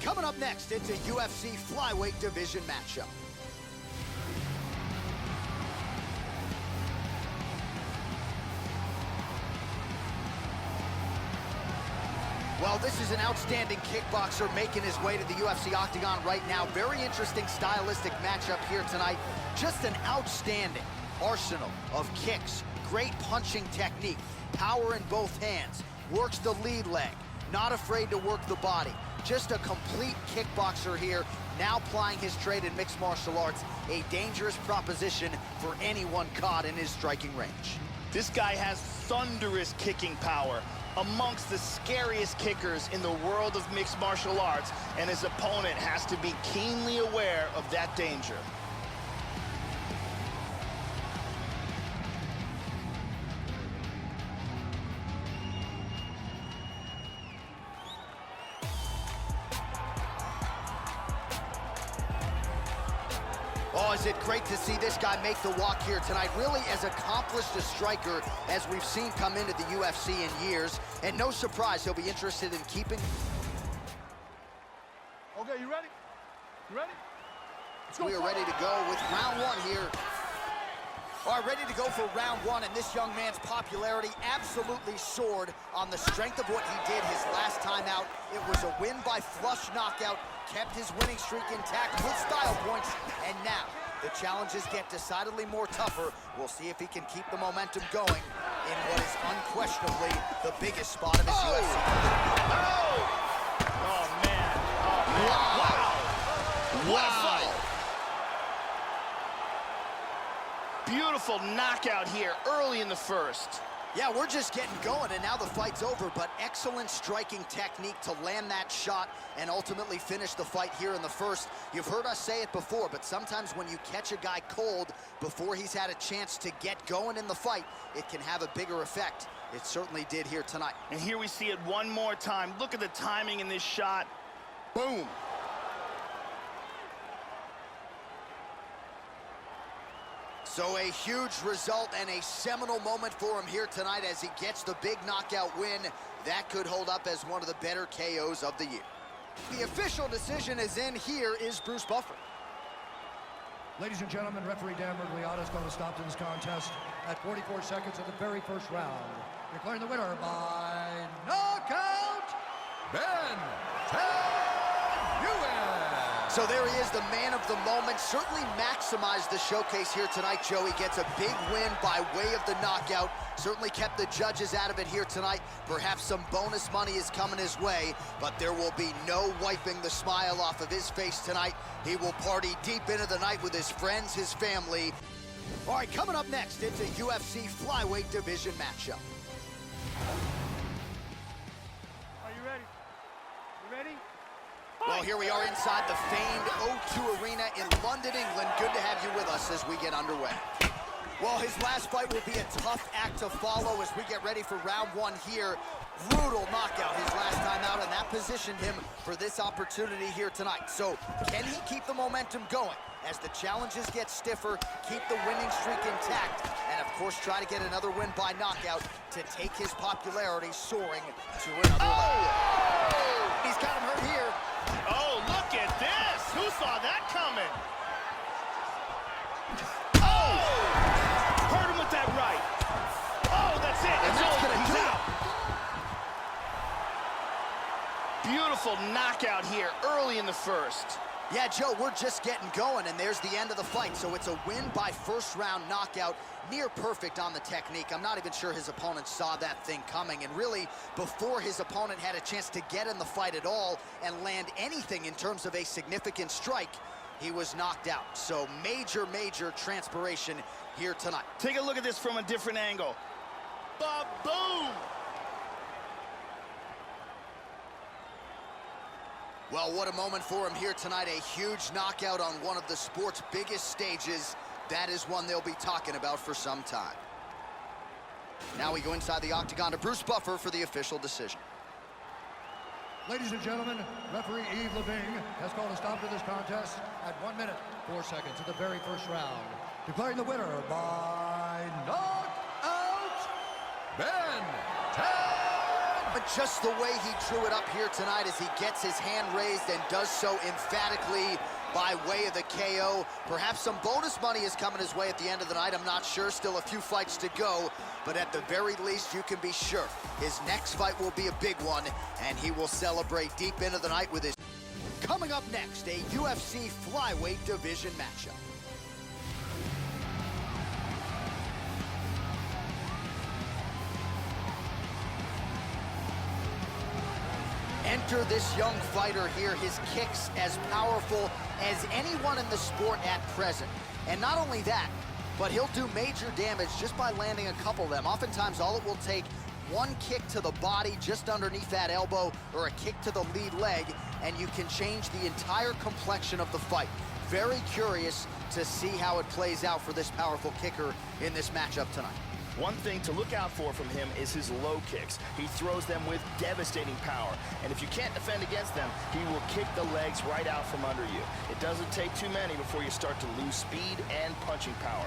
coming up next, it's a UFC flyweight division matchup. Well, this is an outstanding kickboxer making his way to the UFC octagon right now. Very interesting stylistic matchup here tonight. Just an outstanding arsenal of kicks, great punching technique, power in both hands, works the lead leg, not afraid to work the body. Just a complete kickboxer here, now plying his trade in mixed martial arts, a dangerous proposition for anyone caught in his striking range. This guy has thunderous kicking power, amongst the scariest kickers in the world of mixed martial arts, and his opponent has to be keenly aware of that danger. Oh, is it great to see this guy make the walk here tonight. Really as accomplished a striker as we've seen come into the UFC in years. And no surprise, he'll be interested in keeping... Okay, you ready? You ready? Let's go. We are ready to go with round one here. All right, ready to go for round one, and this young man's popularity absolutely soared on the strength of what he did his last time out. It was a win by flush knockout, kept his winning streak intact with style points, and now the challenges get decidedly more tougher. We'll see if he can keep the momentum going in what is unquestionably the biggest spot of his UFC career. Oh, man. Oh, man. Wow. What a fight. Beautiful knockout here early in the first. Yeah, we're just getting going, and now the fight's over, but excellent striking technique to land that shot and ultimately finish the fight here in the first. You've heard us say it before, but sometimes when you catch a guy cold before he's had a chance to get going in the fight, it can have a bigger effect. It certainly did here tonight. And here we see it one more time. Look at the timing in this shot. Boom. So a huge result and a seminal moment for him here tonight as he gets the big knockout win. That could hold up as one of the better KOs of the year. The official decision is in. Here is Bruce Buffer. Ladies and gentlemen, referee Dan Mergliata is going to stop this contest at 44 seconds of the very first round. Declaring the winner by knockout, Ben Nguyen. So there he is, the man of the moment. Certainly maximized the showcase here tonight, Joe. He gets a big win by way of the knockout. Certainly kept the judges out of it here tonight. Perhaps some bonus money is coming his way, but there will be no wiping the smile off of his face tonight. He will party deep into the night with his friends, his family. All right, coming up next, it's a UFC flyweight division matchup. Are you ready? You ready? Well, here we are inside the famed O2 Arena in London, England. Good to have you with us as we get underway. Well, his last fight will be a tough act to follow as we get ready for round one here. Brutal knockout his last time out, and that positioned him for this opportunity here tonight. So, can he keep the momentum going as the challenges get stiffer, keep the winning streak intact, and of course try to get another win by knockout to take his popularity soaring to another level? He's got him hurt here. Oh, look at this! Who saw that coming? Oh! Hurt him with that right. Oh, that's it. And It's that's over. gonna He's do out. Beautiful knockout here early in the first. Yeah, Joe, we're just getting going, and there's the end of the fight. So it's a win by first-round knockout, near perfect on the technique. I'm not even sure his opponent saw that thing coming, and really, before his opponent had a chance to get in the fight at all and land anything in terms of a significant strike, he was knocked out. So major, major transpiration here tonight. Take a look at this from a different angle. Ba-boom! Well, what a moment for him here tonight. A huge knockout on one of the sport's biggest stages. That is one they'll be talking about for some time. Now we go inside the octagon to Bruce Buffer for the official decision. Ladies and gentlemen, referee Yves Leving has called a stop to this contest at 1 minute, 4 seconds of the very first round. Declaring the winner by knockout, Ben Nguyen. Just the way he drew it up here tonight as he gets his hand raised and does so emphatically by way of the KO. Perhaps some bonus money is coming his way at the end of the night. I'm not sure. Still a few fights to go. But at the very least, you can be sure his next fight will be a big one, and he will celebrate deep into the night with his... Coming up next, a UFC flyweight division matchup. Enter this young fighter here, his kicks as powerful as anyone in the sport at present. And not only that, but he'll do major damage just by landing a couple of them. Oftentimes, all it will take one kick to the body just underneath that elbow or a kick to the lead leg, and you can change the entire complexion of the fight. Very curious to see how it plays out for this powerful kicker in this matchup tonight. One thing to look out for from him is his low kicks. He throws them with devastating power. And if you can't defend against them, he will kick the legs right out from under you. It doesn't take too many before you start to lose speed and punching power.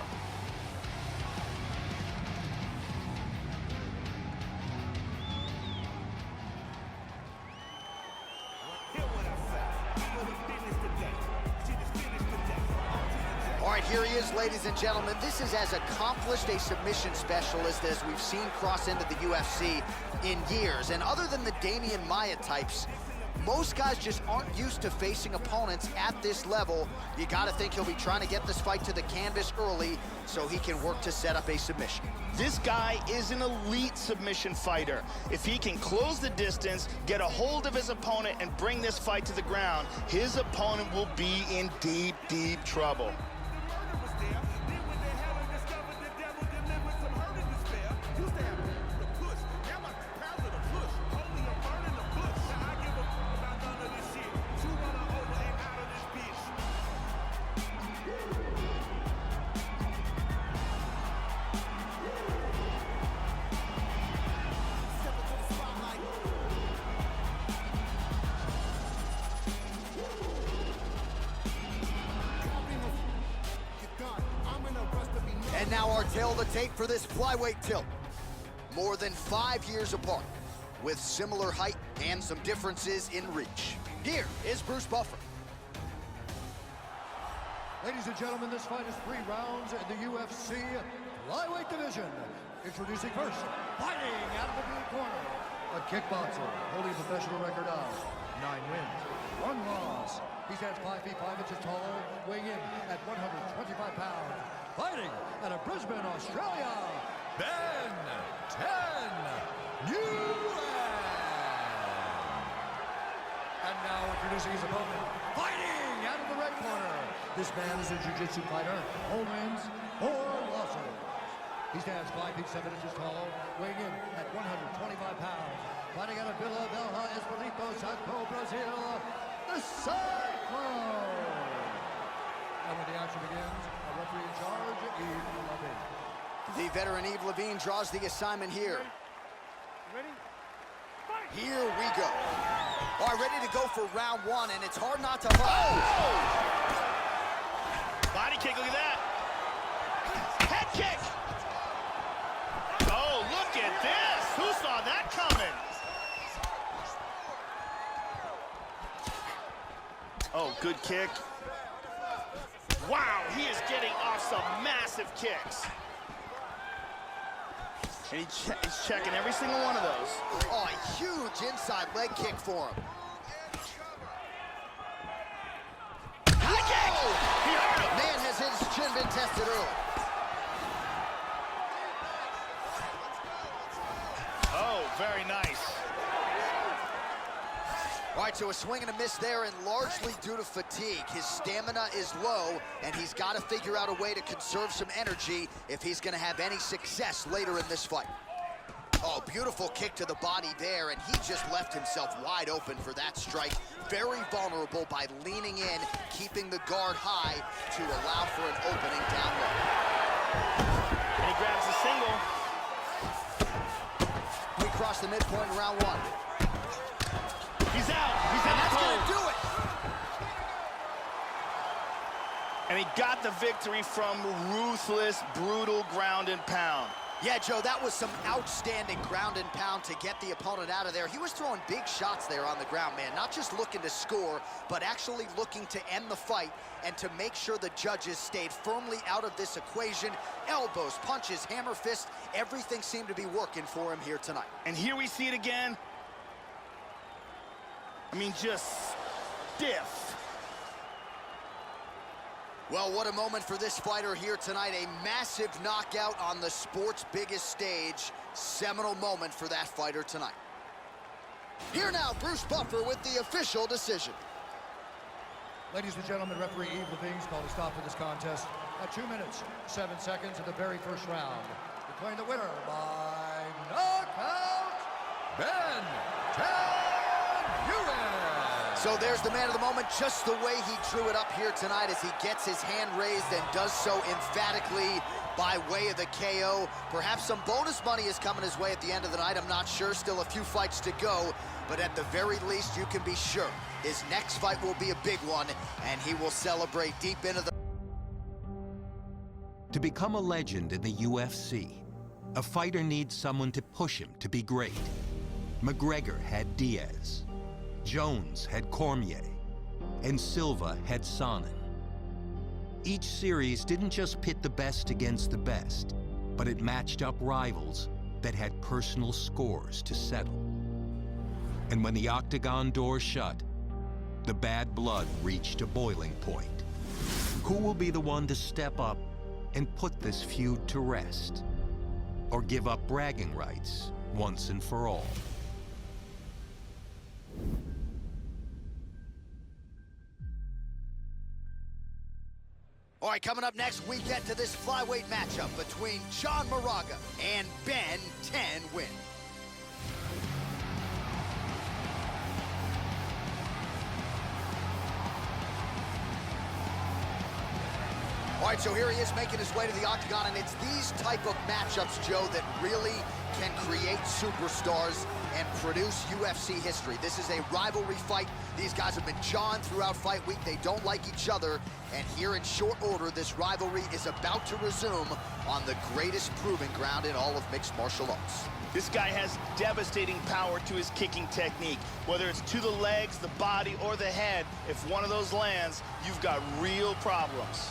All right, here he is, ladies and gentlemen. This is as accomplished a submission specialist as we've seen cross into the UFC in years. And other than the Damian Maia types, most guys just aren't used to facing opponents at this level. You gotta think he'll be trying to get this fight to the canvas early so he can work to set up a submission. This guy is an elite submission fighter. If he can close the distance, get a hold of his opponent, and bring this fight to the ground, his opponent will be in deep, deep trouble. And now our tail of the tape for this flyweight tilt. More than 5 years apart, with similar height and some differences in reach. Here is Bruce Buffer. Ladies and gentlemen, this fight is 3 rounds in the UFC flyweight division. Introducing first, fighting out of the blue corner, a kickboxer holding a professional record of 9 wins, 1 loss. He stands 5 feet 5 inches tall, weighing in at 125 pounds. Fighting out of Brisbane, Australia, Ben Nguyen. And now introducing his opponent, fighting out of the red corner. This man is a jiu-jitsu fighter, all wins, 4 losses. He stands 5 feet 7 inches tall, weighing in at 125 pounds. Fighting out of Vila Velha, Espírito Santo, Brazil, the Cyclone. And when the action begins, our referee in charge, Yves Levine. The veteran Yves Levine draws the assignment here. Ready? Fight! Here we go. All right, ready to go for round 1, and it's hard not to... Body kick, look at that. Head kick. Oh, look at this. Who saw that coming? Oh, good kick. Wow, he is getting off some massive kicks. And he's checking every single one of those. Oh, a huge inside leg kick for him. High kick! He hurt him. Man, has his chin been tested early. Oh, very nice. All right, so a swing and a miss there, and largely due to fatigue. His stamina is low, and he's got to figure out a way to conserve some energy if he's going to have any success later in this fight. Oh, beautiful kick to the body there, and he just left himself wide open for that strike. Very vulnerable by leaning in, keeping the guard high to allow for an opening down low. And he grabs a single. We cross the midpoint in round 1. He's out. He's And out that's cold. going to do it. And he got the victory from ruthless, brutal ground and pound. Yeah, Joe, that was some outstanding ground and pound to get the opponent out of there. He was throwing big shots there on the ground, man. Not just looking to score, but actually looking to end the fight and to make sure the judges stayed firmly out of this equation. Elbows, punches, hammer fist, everything seemed to be working for him here tonight. And here we see it again. I mean, just stiff. Well, what a moment for this fighter here tonight. A massive knockout on the sport's biggest stage. Seminal moment for that fighter tonight. Here now, Bruce Buffer with the official decision. Ladies and gentlemen, referee Yves Leving's called a stop to this contest at 2 minutes, 7 seconds of the very first round. Declaring the winner by knockout, Ben Nguyen. So there's the man of the moment, just the way he drew it up here tonight as he gets his hand raised and does so emphatically by way of the KO. Perhaps some bonus money is coming his way at the end of the night. I'm not sure. Still a few fights to go. But at the very least, you can be sure his next fight will be a big one, and he will celebrate deep into the... To become a legend in the UFC, a fighter needs someone to push him to be great. McGregor had Diaz. Jones had Cormier, and Silva had Sonnen. Each series didn't just pit the best against the best, but it matched up rivals that had personal scores to settle. And when the octagon door shut, the bad blood reached a boiling point. Who will be the one to step up and put this feud to rest? Or give up bragging rights once and for all? All right, coming up next, we get to this flyweight matchup between John Moraga and Ben Nguyen. All right, so here he is making his way to the octagon, and it's these type of matchups, Joe, that really can create superstars and produce UFC history. This is a rivalry fight. These guys have been jawing throughout fight week. They don't like each other, and here in short order, this rivalry is about to resume on the greatest proving ground in all of mixed martial arts. This guy has devastating power to his kicking technique. Whether it's to the legs, the body, or the head, if one of those lands, you've got real problems.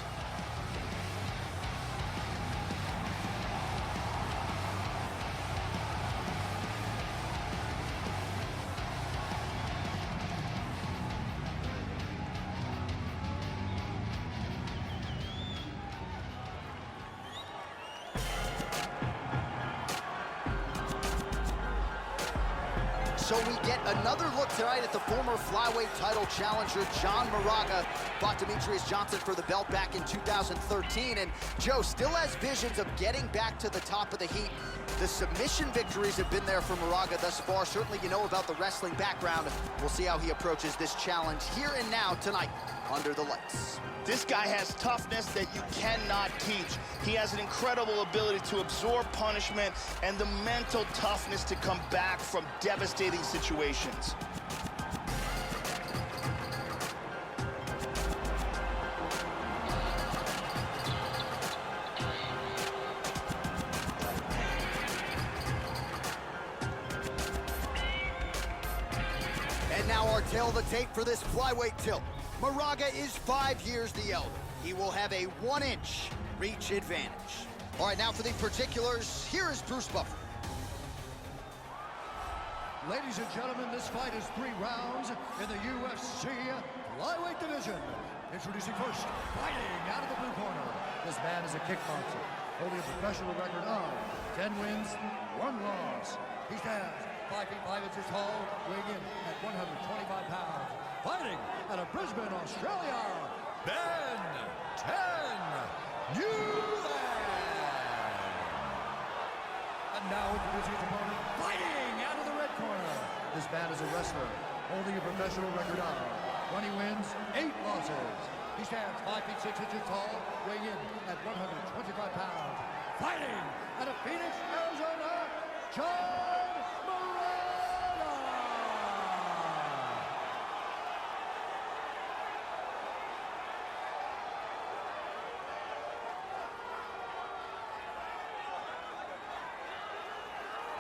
So we get another look tonight at the former flyweight title challenger, John Moraga. Fought Demetrius Johnson for the belt back in 2013. And Joe still has visions of getting back to the top of the heat. The submission victories have been there for Moraga thus far. Certainly you know about the wrestling background. We'll see how he approaches this challenge here and now tonight under the lights. This guy has toughness that you cannot teach. He has an incredible ability to absorb punishment and the mental toughness to come back from devastating situations. And now our tail of the tape for this flyweight tilt. Moraga is 5 years the elder. He will have a 1-inch reach advantage. All right, now for the particulars, here is Bruce Buffer. Ladies and gentlemen, this fight is 3 rounds in the UFC flyweight division. Introducing first, fighting out of the blue corner. This man is a kickboxer, holding a professional record of 10 wins, 1 loss. He stands 5 feet 5 inches tall, weighing in at 125 pounds. Fighting out of Brisbane, Australia, Ben Nguyen. And now introducing his opponent, fighting out of the red corner. This man is a wrestler, holding a professional record of 20 wins, 8 losses. He stands 5 feet 6 inches tall, weighing in at 125 pounds. Fighting out of Phoenix, Arizona, John Moraga.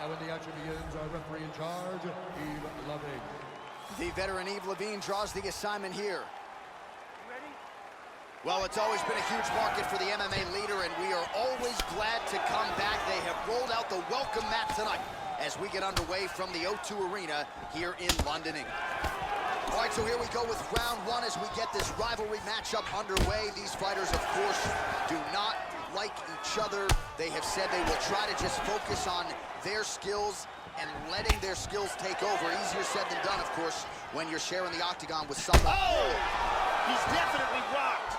And when the action begins, our referee in charge, Yves Loving. The veteran Yves Levine draws the assignment here. Well, it's always been a huge market for the MMA leader, and we are always glad to come back. They have rolled out the welcome mat tonight as we get underway from the O2 Arena here in London, England. All right, so here we go with round one as we get this rivalry matchup underway. These fighters, of course, do not like each other. They have said they will try to just focus on their skills and letting their skills take over. Easier said than done, of course, when you're sharing the octagon with someone. Oh! He's definitely rocked.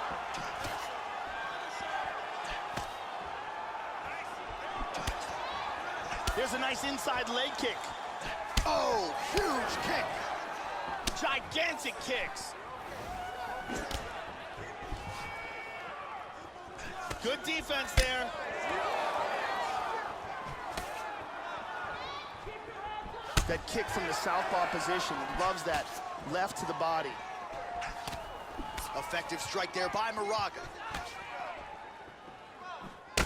There's a nice inside leg kick. Oh, huge kick. Gigantic kicks. Good defense there. That kick from the southpaw position. Loves that left to the body. Effective strike there by Moraga.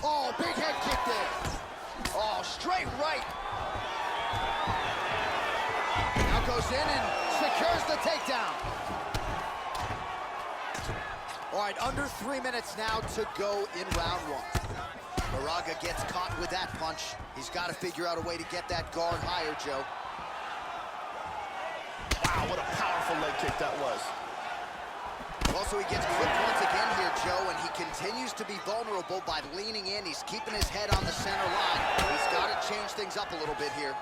Oh, big head kick there. Oh, straight right. Now goes in and secures the takedown. All right, under 3 minutes now to go in round one. Moraga gets caught with that punch. He's got to figure out a way to get that guard higher, Joe. Wow, what a powerful leg kick that was. Also, he gets clipped once again here, Joe, and he continues to be vulnerable by leaning in. He's keeping his head on the center line. He's got to change things up a little bit here.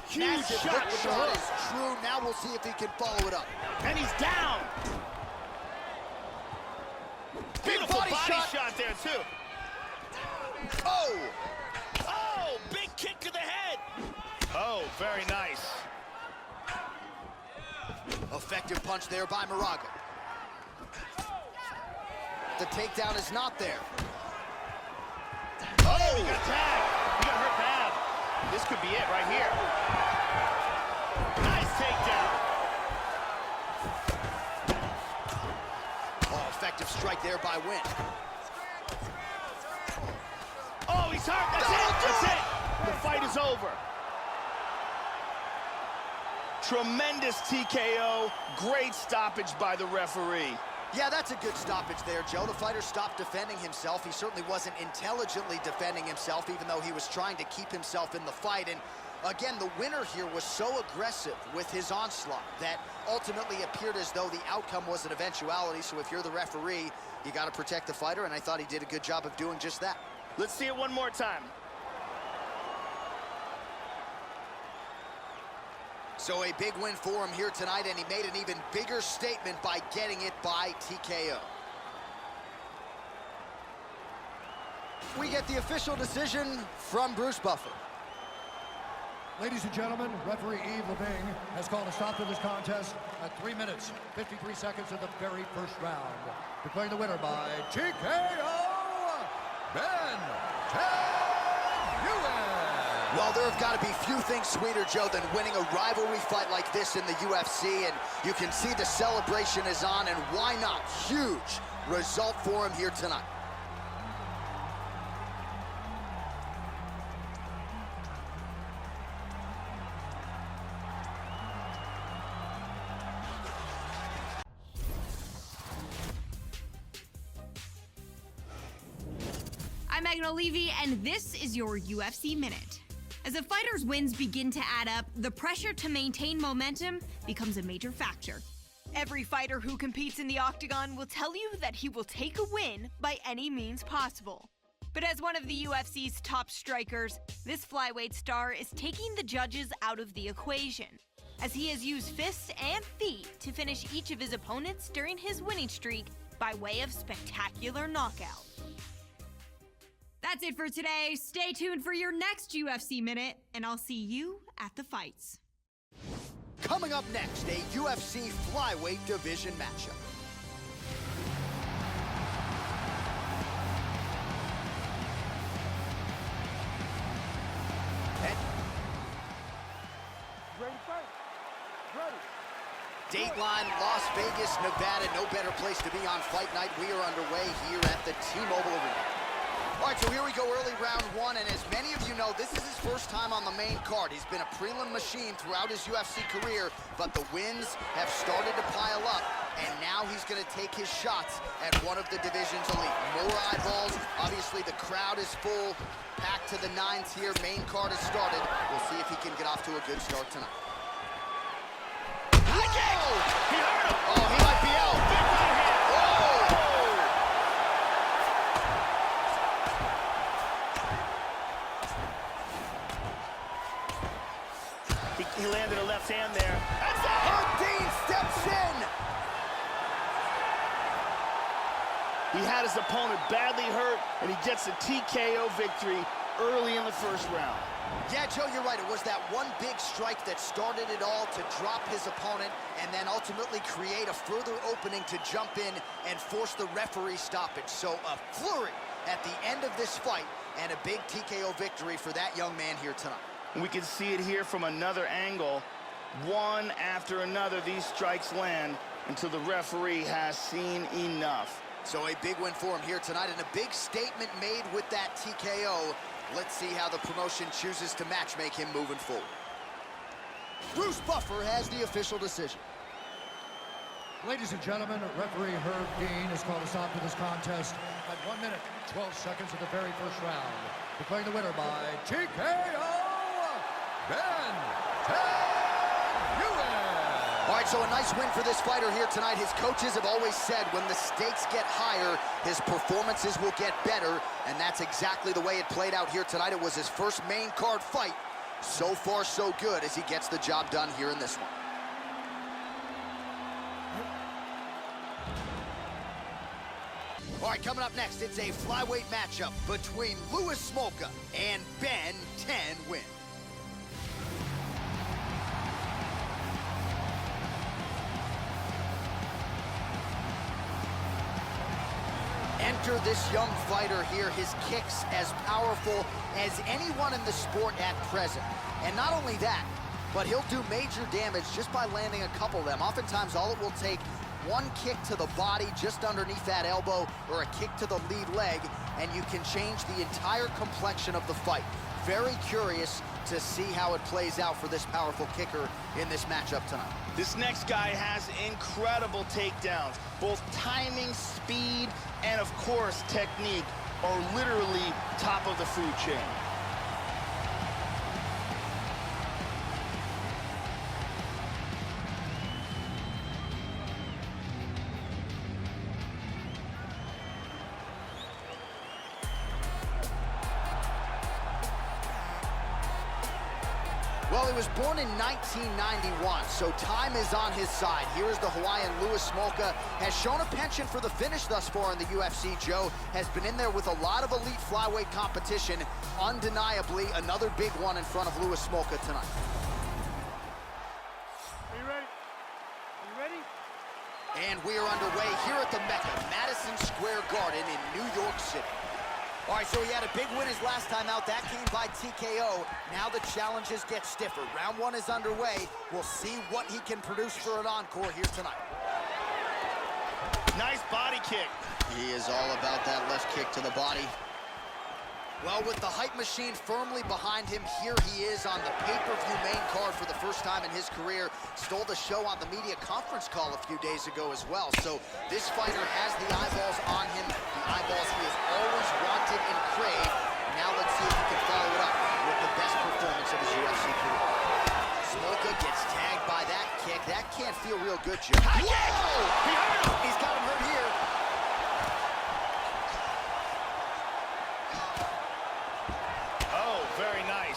Huge shot with the hook. Is true. Now we'll see if he can follow it up. And he's down. Beautiful body shot there, too. Oh! Oh, big kick to the head. Oh, very nice. Effective punch there by Moraga. The takedown is not there. Oh, he got tagged. He got hurt bad. This could be it right here. Nice takedown. Oh, effective strike there by Nguyen. Oh, he's hurt. That's it. That's it. The fight is over. Tremendous TKO. Great stoppage by the referee. Yeah, that's a good stoppage there, Joe. The fighter stopped defending himself. He certainly wasn't intelligently defending himself, even though he was trying to keep himself in the fight. And again, the winner here was so aggressive with his onslaught that ultimately appeared as though the outcome was an eventuality. So if you're the referee, you got to protect the fighter, and I thought he did a good job of doing just that. Let's see it one more time. So a big win for him here tonight, and he made an even bigger statement by getting it by TKO. We get the official decision from Bruce Buffer. Ladies and gentlemen, referee Yves Levine has called a stop to this contest at 3 minutes, 53 seconds of the very first round. Declaring the winner by TKO, Ben Nguyen. Well, there have got to be few things sweeter, Joe, than winning a rivalry fight like this in the UFC, and you can see the celebration is on, and why not? Huge result for him here tonight. I'm Megan O'Leary, and this is your UFC Minute. As a fighter's wins begin to add up, the pressure to maintain momentum becomes a major factor. Every fighter who competes in the octagon will tell you that he will take a win by any means possible. But as one of the UFC's top strikers, this flyweight star is taking the judges out of the equation, as he has used fists and feet to finish each of his opponents during his winning streak by way of spectacular knockout. That's it for today. Stay tuned for your next UFC Minute, and I'll see you at the fights. Coming up next, a UFC flyweight division matchup. Ready to fight? Ready. Dateline, Las Vegas, Nevada. No better place to be on fight night. We are underway here at the T-Mobile Arena. All right, so here we go, early round one, and as many of you know, this is his first time on the main card. He's been a prelim machine throughout his UFC career, but the wins have started to pile up, and now he's gonna take his shots at one of the division's elite. More eyeballs, obviously the crowd is full, packed to the nines here, main card has started. We'll see if he can get off to a good start tonight. He hurt him. Oh, he might be out. He landed a left hand there. That's it! Dean steps in! He had his opponent badly hurt, and he gets a TKO victory early in the first round. Yeah, Joe, you're right. It was that one big strike that started it all to drop his opponent and then ultimately create a further opening to jump in and force the referee stoppage. So a flurry at the end of this fight and a big TKO victory for that young man here tonight. We can see it here from another angle. One after another, these strikes land until the referee has seen enough. So a big win for him here tonight and a big statement made with that TKO. Let's see how the promotion chooses to matchmake him moving forward. Bruce Buffer has the official decision. Ladies and gentlemen, referee Herb Dean has called a stop to this contest at 1 minute, 12 seconds of the very first round. Declaring the winner by TKO, Ben Nguyen. All right, so a nice win for this fighter here tonight. His coaches have always said when the stakes get higher, his performances will get better, and that's exactly the way it played out here tonight. It was his first main card fight. So far, so good as he gets the job done here in this one. All right, coming up next, it's a flyweight matchup between Louis Smolka and Ben Nguyen. Enter this young fighter here, his kicks as powerful as anyone in the sport at present. And not only that, but he'll do major damage just by landing a couple of them. Oftentimes, all it will take one kick to the body just underneath that elbow or a kick to the lead leg, and you can change the entire complexion of the fight. Very curious to see how it plays out for this powerful kicker in this matchup tonight. This next guy has incredible takedowns. Both timing, speed, and of course, technique are literally top of the food chain. Well, he was born in 1991, so time is on his side. Here is the Hawaiian Louis Smolka, has shown a penchant for the finish thus far in the UFC. Joe has been in there with a lot of elite flyweight competition. Undeniably, another big one in front of Louis Smolka tonight. Are you ready? Are you ready? And we are underway here at the Mecca, Madison Square Garden in New York City. All right, so he had a big win his last time out. That came by TKO. Now the challenges get stiffer. Round one is underway. We'll see what he can produce for an encore here tonight. Nice body kick. He is all about that left kick to the body. Well, with the hype machine firmly behind him, here he is on the pay-per-view main card for the first time in his career. Stole the show on the media conference call a few days ago as well. So this fighter has the eyeballs on him, the eyeballs he has always wanted and craved. Now let's see if he can follow it up with the best performance of his UFC career. Smolka gets tagged by that kick. That can't feel real good, Joe. Whoa! He hurt him. He's got him hurt here. Very nice.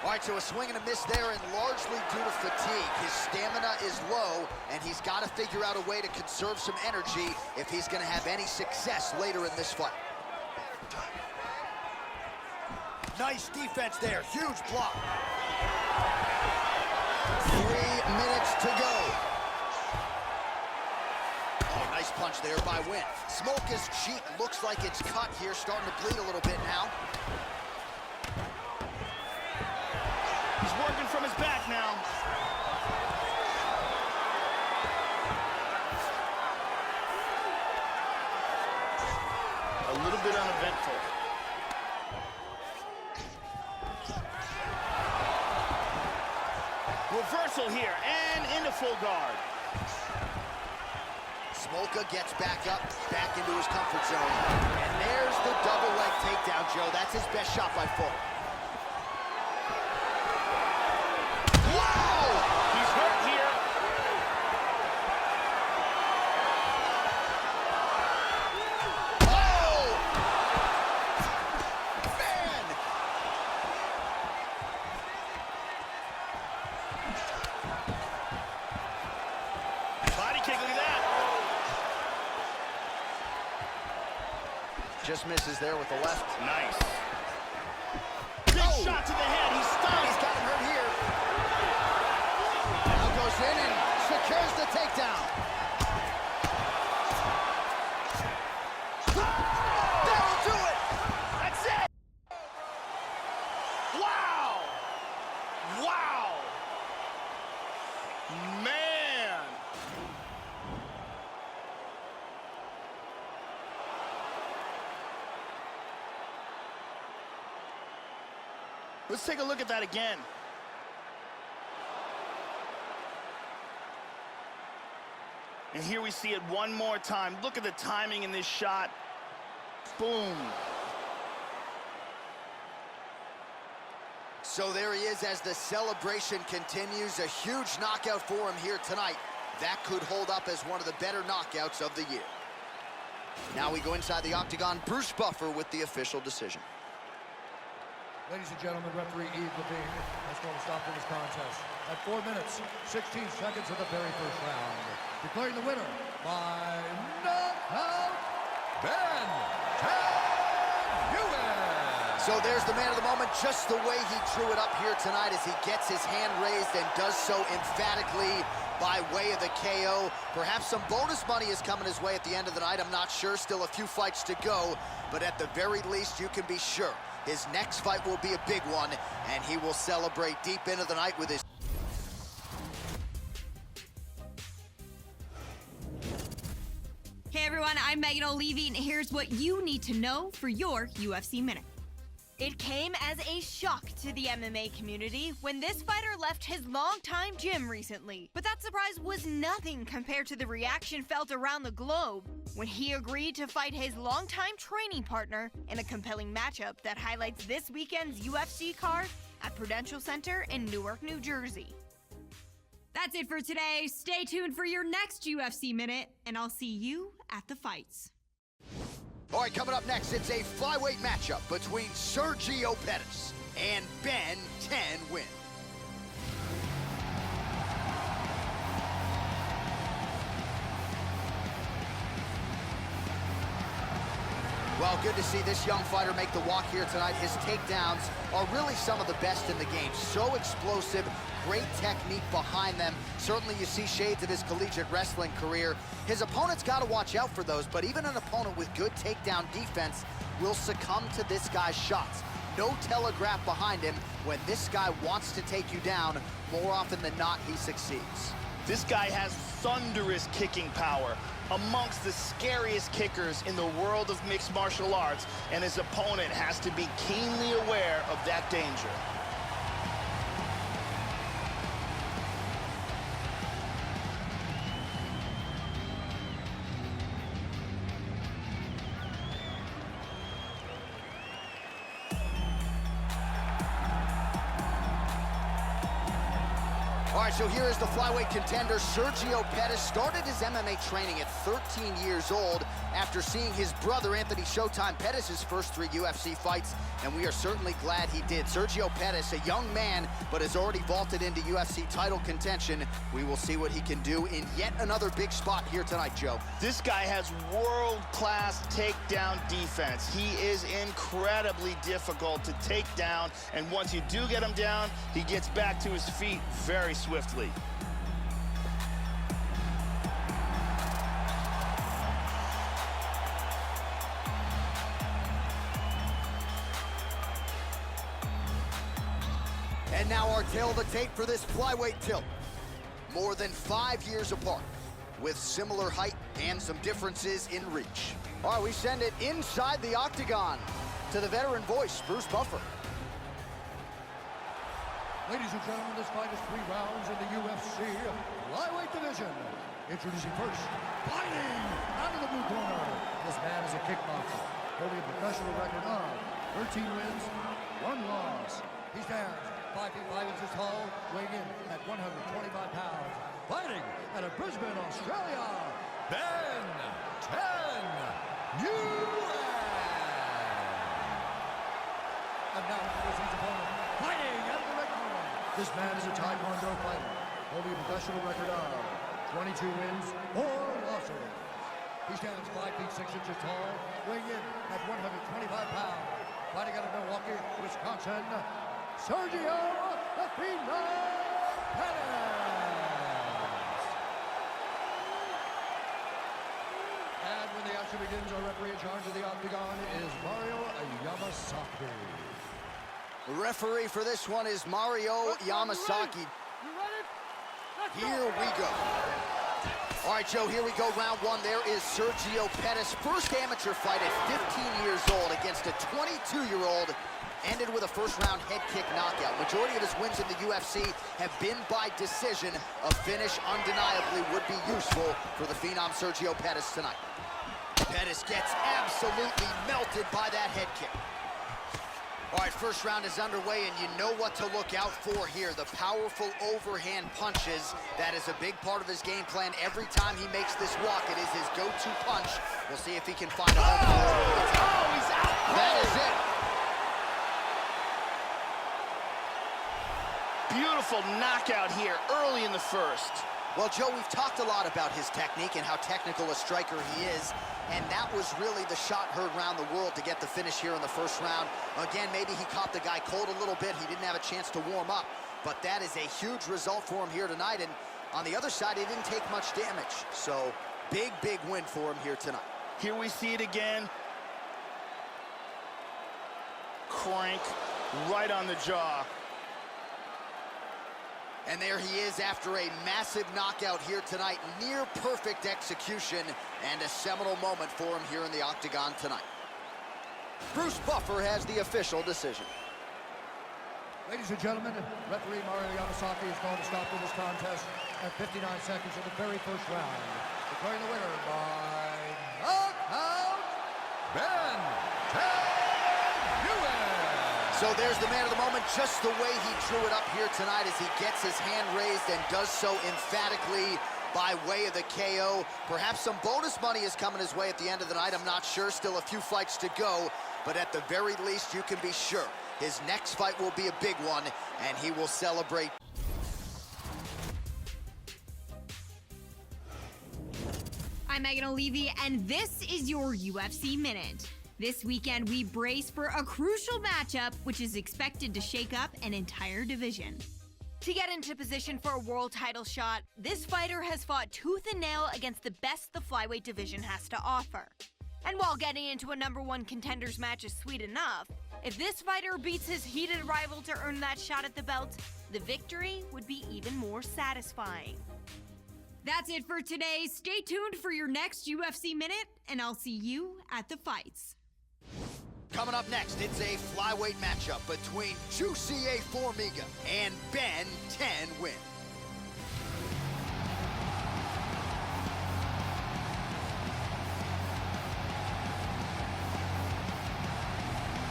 All right, so a swing and a miss there, and largely due to fatigue. His stamina is low, and he's got to figure out a way to conserve some energy if he's going to have any success later in this fight. Nice defense there, huge block. 3 minutes to go. Oh, nice punch there by Nguyen. Smolka's cheek looks like it's cut here, starting to bleed a little bit now. He's working from his back now. A little bit uneventful reversal here, and into full guard. Smolka gets back up, back into his comfort zone. And there's the double leg takedown, Joe. That's his best shot by far. Wow! He's hurt here. Oh! Man! Body kick, look at that. Just misses there with the left. Nice. Big shot to the head. He's stunned. He's got him hurt here. Now goes in and secures the takedown. That'll do it. That's it. Wow. Wow. Man. Let's take a look at that again. And here we see it one more time. Look at the timing in this shot. Boom. So there he is as the celebration continues. A huge knockout for him here tonight. That could hold up as one of the better knockouts of the year. Now we go inside the octagon. Bruce Buffer with the official decision. Ladies and gentlemen, referee Yves Levine has called a stop to this contest at 4 minutes, 16 seconds of the very first round. Declaring the winner by knockout, Ben Nguyen. So there's the man of the moment, just the way he drew it up here tonight as he gets his hand raised and does so emphatically by way of the KO. Perhaps some bonus money is coming his way at the end of the night. I'm not sure, still a few fights to go, but at the very least you can be sure his next fight will be a big one, and he will celebrate deep into the night with his... Hey everyone, I'm Megan O'Leary, and here's what you need to know for your UFC Minute. It came as a shock to the MMA community when this fighter left his longtime gym recently. But that surprise was nothing compared to the reaction felt around the globe when he agreed to fight his longtime training partner in a compelling matchup that highlights this weekend's UFC card at Prudential Center in Newark, New Jersey. That's it for today. Stay tuned for your next UFC Minute, and I'll see you at the fights. All right, coming up next, it's a flyweight matchup between Sergio Pettis and Ben Nguyen. Well, good to see this young fighter make the walk here tonight. His takedowns are really some of the best in the game. So explosive, great technique behind them. Certainly you see shades of his collegiate wrestling career. His opponent's got to watch out for those, but even an opponent with good takedown defense will succumb to this guy's shots. No telegraph behind him. When this guy wants to take you down, more often than not, he succeeds. This guy has thunderous kicking power, amongst the scariest kickers in the world of mixed martial arts, and his opponent has to be keenly aware of that danger. All right, so here is the flyweight contender. Sergio Pettis started his MMA training at 13 years old after seeing his brother, Anthony Showtime Pettis' first 3 UFC fights, and we are certainly glad he did. Sergio Pettis, a young man, but has already vaulted into UFC title contention. We will see what he can do in yet another big spot here tonight, Joe. This guy has world-class takedown defense. He is incredibly difficult to take down, and once you do get him down, he gets back to his feet very swiftly. And now our tail of the tape for this flyweight tilt. More than 5 years apart, with similar height and some differences in reach. All right, we send it inside the octagon to the veteran voice, Bruce Buffer. Ladies and gentlemen, this fight is 3 rounds in the UFC flyweight division. Introducing first, fighting out of the blue corner. This man is a kickboxer, holding a professional record of 13 wins, 1 loss. He stands 5 feet 5 inches tall, weighing in at 125 pounds. Fighting out of Brisbane, Australia, Ben Nguyen. And now here's his opponent, fighting out of the red corner. This man is a Taekwondo fighter, holding a professional record of 22 wins, 4 losses. He stands 5 feet 6 inches tall, weighing in at 125 pounds. Fighting out of Milwaukee, Wisconsin, Sergio Pettis. And when the action begins, our referee in charge of the octagon is Mario Yamasaki. The referee for this one is Mario Yamasaki. You ready? Let's Here we go. All right, Joe, here we go, round 1. There is Sergio Pettis, first amateur fight at 15 years old against a 22-year-old. Ended with a first-round head kick knockout. Majority of his wins in the UFC have been by decision. A finish undeniably would be useful for the phenom Sergio Pettis tonight. Pettis gets absolutely melted by that head kick. All right, first round is underway, and you know what to look out for here. The powerful overhand punches. That is a big part of his game plan. Every time he makes this walk, it is his go-to punch. We'll see if he can find a home. Oh, he's out. That is it. Beautiful knockout here early in the first. Well, Joe, we've talked a lot about his technique and how technical a striker he is, and that was really the shot heard around the world to get the finish here in the first round. Again, maybe he caught the guy cold a little bit. He didn't have a chance to warm up, but that is a huge result for him here tonight, and on the other side, he didn't take much damage. So, big, big win for him here tonight. Here we see it again. Crank right on the jaw. And there he is after a massive knockout here tonight. Near perfect execution and a seminal moment for him here in the octagon tonight. Bruce Buffer has the official decision. Ladies and gentlemen, referee Mario Yamasaki is going to stop in this contest at 59 seconds of the very first round. Declaring the winner by knockout, Ben Nguyen. So there's the man of the moment, just the way he drew it up here tonight as he gets his hand raised and does so emphatically by way of the KO. Perhaps some bonus money is coming his way at the end of the night. I'm not sure. Still a few fights to go. But at the very least, you can be sure his next fight will be a big one, and he will celebrate. I'm Megan O'Leary, and this is your UFC Minute. This weekend, we brace for a crucial matchup, which is expected to shake up an entire division. To get into position for a world title shot, this fighter has fought tooth and nail against the best the flyweight division has to offer. And while getting into a #1 contenders match is sweet enough, if this fighter beats his heated rival to earn that shot at the belt, the victory would be even more satisfying. That's it for today. Stay tuned for your next UFC Minute, and I'll see you at the fights. Coming up next, it's a flyweight matchup between Juicy A. Formiga and Ben Nguyen.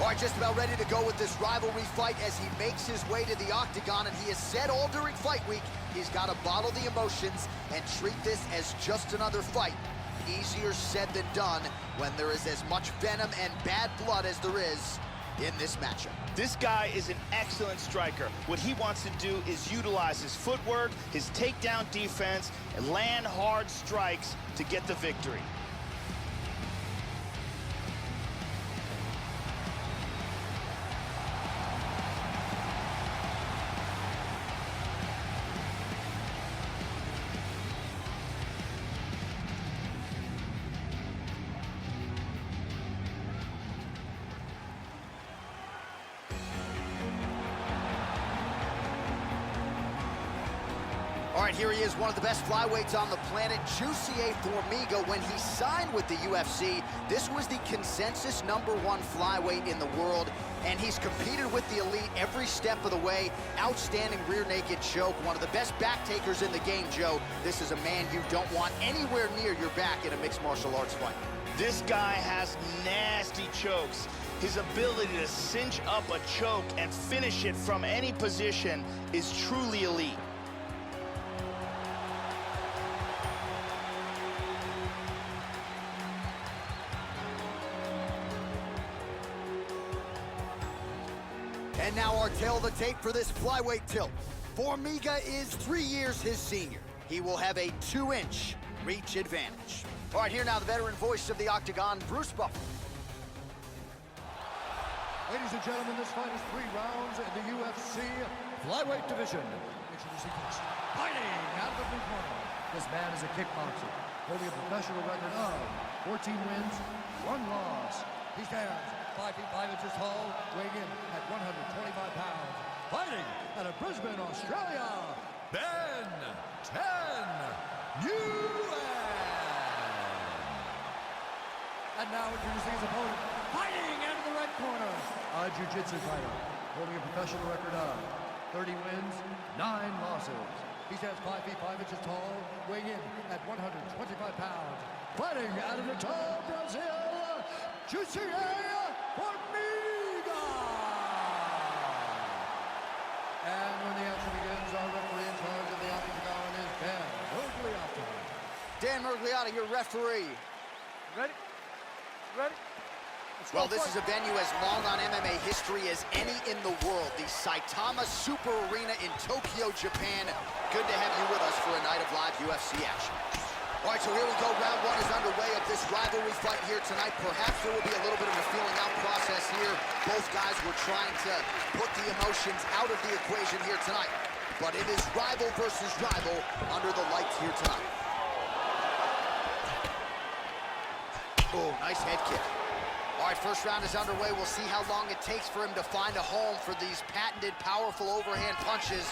All right, just about ready to go with this rivalry fight as he makes his way to the octagon, and he has said all during fight week he's got to bottle the emotions and treat this as just another fight. Easier said than done when there is as much venom and bad blood as there is in this matchup. This guy is an excellent striker. What he wants to do is utilize his footwork, his takedown defense, and land hard strikes to get the victory. All right, here he is, one of the best flyweights on the planet, Chê Formiga. When he signed with the UFC, this was the consensus #1 flyweight in the world, and he's competed with the elite every step of the way. Outstanding rear naked choke, one of the best back takers in the game, Joe. This is a man you don't want anywhere near your back in a mixed martial arts fight. This guy has nasty chokes. His ability to cinch up a choke and finish it from any position is truly elite. And now our tail of the tape for this flyweight tilt. Formiga is 3 years his senior. He will have a 2-inch reach advantage. All right, here now the veteran voice of the Octagon, Bruce Buffer. Ladies and gentlemen, this fight is 3 rounds in the UFC flyweight division. Introducing first, fighting out of the blue corner. This man is a kickboxer, holding a professional record of 14 wins, 1 loss. He stands 5 feet 5 inches tall, weighing in at 125 pounds. Fighting out of Brisbane, Australia, Ben Nguyen. And now introducing his opponent, fighting out of the red corner, a jiu-jitsu fighter, holding a professional record of 30 wins, 9 losses. He stands 5 feet 5 inches tall, weighing in at 125 pounds. Fighting out of Natal, Brazil, Chê Formiga. And when the action begins, our referee in charge of the Octagon is Ben Nguyen Tâ. Dan Mergliotta, your referee. Ready? Ready? Let's go. Well, this is a venue as long on MMA history as any in the world. The Saitama Super Arena in Tokyo, Japan. Good to have you with us for a night of live UFC action. All right, so here we go. Round 1 is underway of this rivalry fight here tonight. Perhaps there will be a little bit of a feeling out process here. Both guys were trying to put the emotions out of the equation here tonight. But it is rival versus rival under the lights here tonight. Oh, nice head kick. All right, first round is underway. We'll see how long it takes for him to find a home for these patented, powerful overhand punches.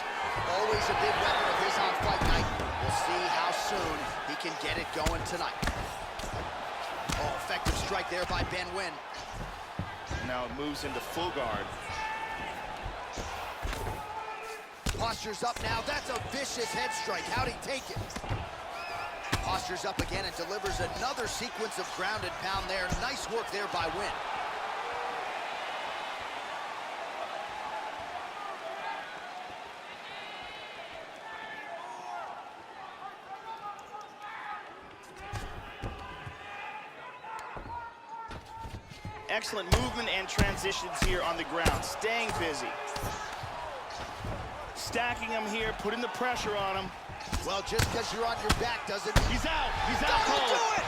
Always a big weapon of his on fight night. We'll see how soon he can get it going tonight. Oh, effective strike there by Ben Nguyen. Now it moves into full guard. Posture's up now. That's a vicious head strike. How'd he take it? Posture's up again and delivers another sequence of ground and pound there. Nice work there by Nguyen. Excellent movement and transitions here on the ground. Staying busy. Stacking him here, putting the pressure on him. Well, just because you're on your back doesn't... He's out. He's out That'll cold. do it!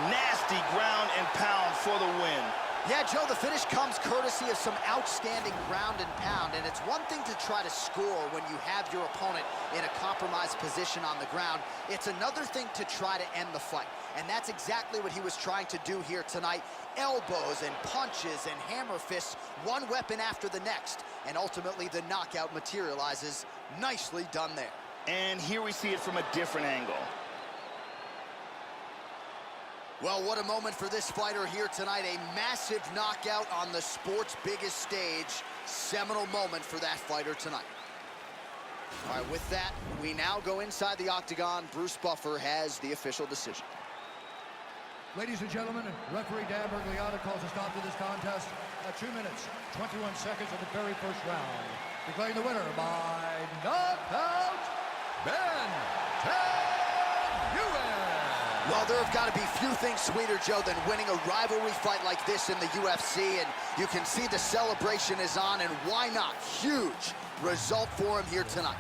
Nasty ground and pound for the win. Yeah, Joe, the finish comes courtesy of some outstanding ground and pound, and it's one thing to try to score when you have your opponent in a compromised position on the ground. It's another thing to try to end the fight, and that's exactly what he was trying to do here tonight. Elbows and punches and hammer fists, one weapon after the next, and ultimately the knockout materializes. Nicely done there. And here we see it from a different angle. Well, what a moment for this fighter here tonight. A massive knockout on the sport's biggest stage. Seminal moment for that fighter tonight. All right, with that, we now go inside the octagon. Bruce Buffer has the official decision. Ladies and gentlemen, referee Dan Mergliotta calls a stop to this contest at 2 minutes, 21 seconds of the very first round. Declaring the winner by knockout, Ben Nguyen. Well, there have got to be few things sweeter, Joe, than winning a rivalry fight like this in the UFC, and you can see the celebration is on, and why not? Huge result for him here tonight.